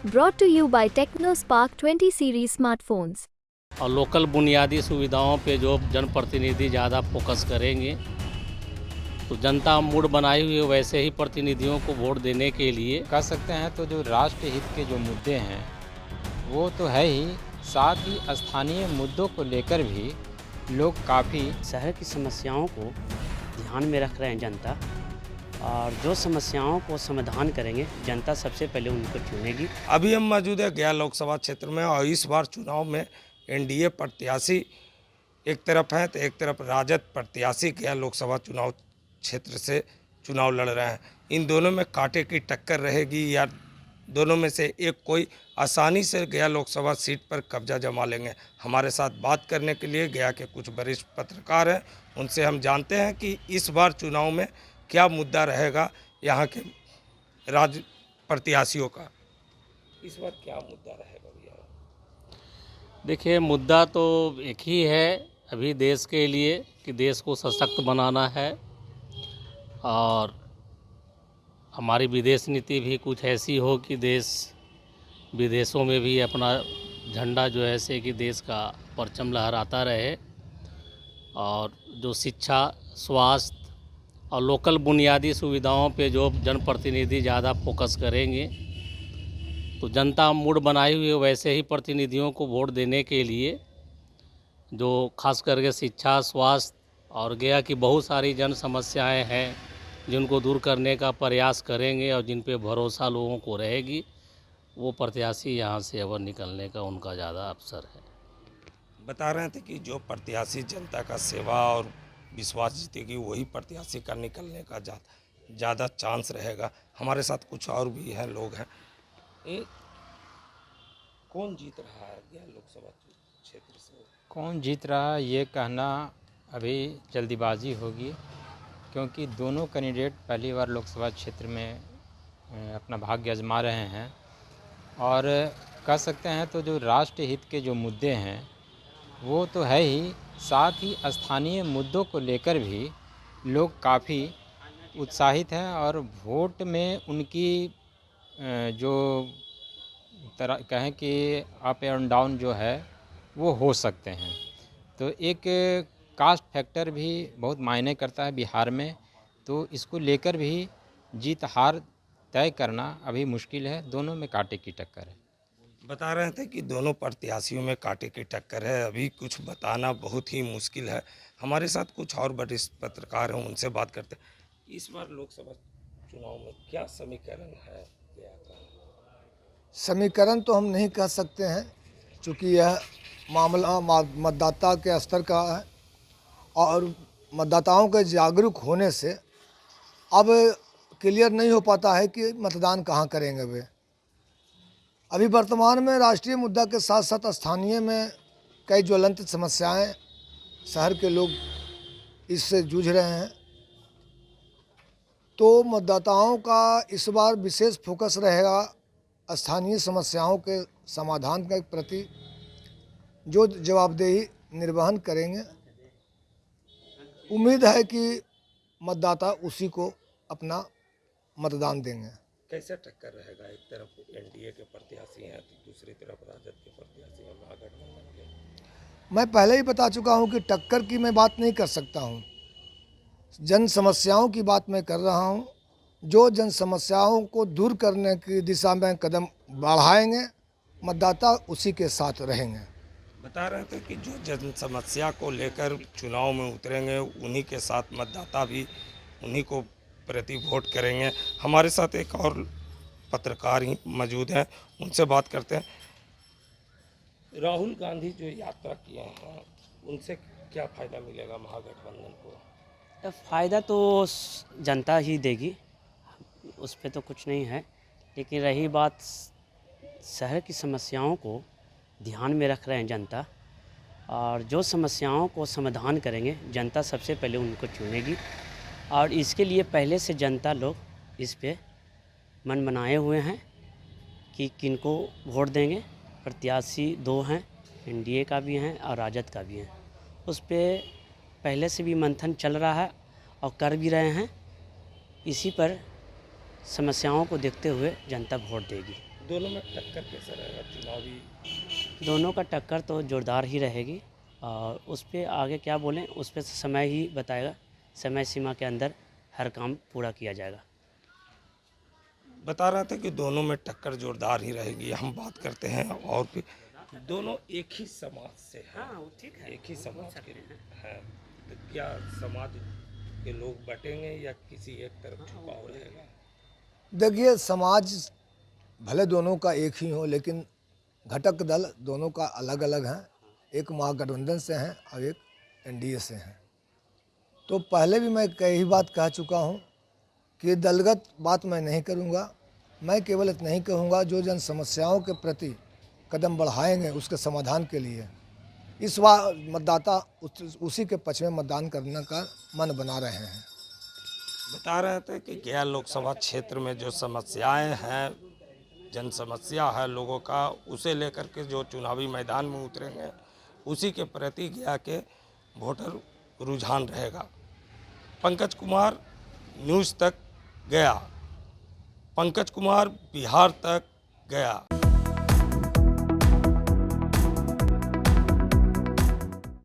Brought to you by TechnoSpark 20 series smartphones. और local बुनियादी सुविधाओं पे जो जनप्रतिनिधि ज़्यादा फोकस करेंगे तो जनता मूड बनाई हुई है वैसे ही प्रतिनिधियों को वोट देने के लिए कह सकते हैं तो जो राष्ट्र हित के जो मुद्दे हैं वो तो है ही, साथ ही स्थानीय मुद्दों को लेकर भी लोग काफ़ी शहर की समस्याओं को ध्यान में रख रहे हैं जनता, और जो समस्याओं को समाधान करेंगे जनता सबसे पहले उनको चुनेगी। अभी हम मौजूद है गया लोकसभा क्षेत्र में और इस बार चुनाव में एनडीए प्रत्याशी एक तरफ हैं तो एक तरफ राजद प्रत्याशी गया लोकसभा चुनाव क्षेत्र से चुनाव लड़ रहे हैं। इन दोनों में कांटे की टक्कर रहेगी या दोनों में से एक कोई आसानी से गया लोकसभा सीट पर कब्जा जमा लेंगे। हमारे साथ बात करने के लिए गया के कुछ वरिष्ठ पत्रकार हैं, उनसे हम जानते हैं कि इस बार चुनाव में क्या मुद्दा रहेगा यहाँ के राज्य प्रत्याशियों का। इस बार क्या मुद्दा रहेगा भैया? देखिए, मुद्दा तो एक ही है अभी देश के लिए कि देश को सशक्त बनाना है, और हमारी विदेश नीति भी कुछ ऐसी हो कि देश विदेशों में भी अपना झंडा जो है से कि देश का परचम लहराता रहे, और जो शिक्षा, स्वास्थ्य और लोकल बुनियादी सुविधाओं पे जो जनप्रतिनिधि ज़्यादा फोकस करेंगे तो जनता मूड बनाई हुई है वैसे ही प्रतिनिधियों को वोट देने के लिए, जो खास करके शिक्षा, स्वास्थ्य और गया की बहुत सारी जन समस्याएं हैं जिनको दूर करने का प्रयास करेंगे, और जिन पे भरोसा लोगों को रहेगी वो प्रत्याशी यहाँ से अवर निकलने का उनका ज़्यादा अवसर है। बता रहे थे कि जो प्रत्याशी जनता का सेवा और विश्वास जीतेगी वही प्रत्याशी का निकलने का ज़्यादा चांस रहेगा। हमारे साथ कुछ और भी हैं, लोग हैं। कौन जीत रहा है गया लोकसभा क्षेत्र से? कौन जीत रहा है ये कहना अभी जल्दीबाजी होगी, क्योंकि दोनों कैंडिडेट पहली बार लोकसभा क्षेत्र में अपना भाग्य आजमा रहे हैं, और कह सकते हैं तो जो राष्ट्र हित के जो मुद्दे हैं वो तो है ही, साथ ही स्थानीय मुद्दों को लेकर भी लोग काफ़ी उत्साहित हैं, और वोट में उनकी जो तरह कहें कि अप एंड डाउन जो है वो हो सकते हैं। तो एक कास्ट फैक्टर भी बहुत मायने करता है बिहार में, तो इसको लेकर भी जीत हार तय करना अभी मुश्किल है। दोनों में कांटे की टक्कर है। बता रहे थे कि दोनों प्रत्याशियों में कांटे की टक्कर है, अभी कुछ बताना बहुत ही मुश्किल है। हमारे साथ कुछ और वरिष्ठ पत्रकार हैं, उनसे बात करते हैं। इस बार लोकसभा चुनाव में क्या समीकरण है? समीकरण तो हम नहीं कह सकते हैं, क्योंकि यह मामला मतदाता के स्तर का है, और मतदाताओं के जागरूक होने से अब क्लियर नहीं हो पाता है कि मतदान कहाँ करेंगे वे। अभी वर्तमान में राष्ट्रीय मुद्दा के साथ साथ स्थानीय में कई ज्वलंत समस्याएं शहर के लोग इससे जूझ रहे हैं, तो मतदाताओं का इस बार विशेष फोकस रहेगा स्थानीय समस्याओं के समाधान के प्रति, जो जवाबदेही निर्वहन करेंगे। उम्मीद है कि मतदाता उसी को अपना मतदान देंगे। कैसे टक्कर रहेगा? एक तरफ एनडीए के प्रत्याशी हैं तो दूसरी तरफ राजद के प्रत्याशी हैं, महागठबंधन के। मैं पहले ही बता चुका हूं कि टक्कर की मैं बात नहीं कर सकता हूं, जन समस्याओं की बात मैं कर रहा हूं। जो जन समस्याओं को दूर करने की दिशा में कदम बढ़ाएंगे, मतदाता उसी के साथ रहेंगे। बता रहे थे कि जो जन समस्या को लेकर चुनाव में उतरेंगे उन्हीं के साथ मतदाता भी उन्हीं को प्रति वोट करेंगे। हमारे साथ एक और पत्रकार ही मौजूद हैं, उनसे बात करते हैं। राहुल गांधी जो यात्रा किए हैं उनसे क्या फ़ायदा मिलेगा महागठबंधन को? फ़ायदा तो जनता ही देगी, उस पर तो कुछ नहीं है। लेकिन रही बात शहर की समस्याओं को ध्यान में रख रहे हैं जनता, और जो समस्याओं को समाधान करेंगे जनता सबसे पहले उनको चुनेगी, और इसके लिए पहले से जनता लोग इस पे मन बनाए हुए हैं कि किनको वोट देंगे। प्रत्याशी दो हैं, एनडीए का भी हैं और राजद का भी हैं। उस पे पहले से भी मंथन चल रहा है और कर भी रहे हैं। इसी पर समस्याओं को देखते हुए जनता वोट देगी। दोनों में टक्कर कैसा रहेगा चुनावी? दोनों का टक्कर तो जोरदार ही रहेगी और उस पे आगे क्या बोलें, उस पे समय ही बताएगा। समय सीमा के अंदर हर काम पूरा किया जाएगा। बता रहे थे कि दोनों में टक्कर जोरदार ही रहेगी। हम बात करते हैं और भी, दोनों एक ही समाज से हैं। हाँ, वो ठीक है, एक ही समाज के हैं, तो क्या समाज के लोग बटेंगे या किसी एक तरफ झुकाव रहेगा? देखिए, समाज भले दोनों का एक ही हो, लेकिन घटक दल दोनों का अलग अलग हैं। एक महागठबंधन से हैं और एक एनडीए से हैं। तो पहले भी मैं कई बात कह चुका हूं कि दलगत बात मैं नहीं करूंगा। मैं केवल इतना ही कहूंगा, जो जन समस्याओं के प्रति कदम बढ़ाएंगे उसके समाधान के लिए इस बार मतदाता उसी के पक्ष में मतदान करने का मन बना रहे हैं। बता रहे थे कि गया लोकसभा क्षेत्र में जो समस्याएं हैं, जन समस्या है लोगों का, उसे लेकर के जो चुनावी मैदान में उतरेंगे उसी के प्रति गया के वोटर रुझान रहेगा। पंकज कुमार, न्यूज़ तक गया। पंकज कुमार, बिहार तक गया।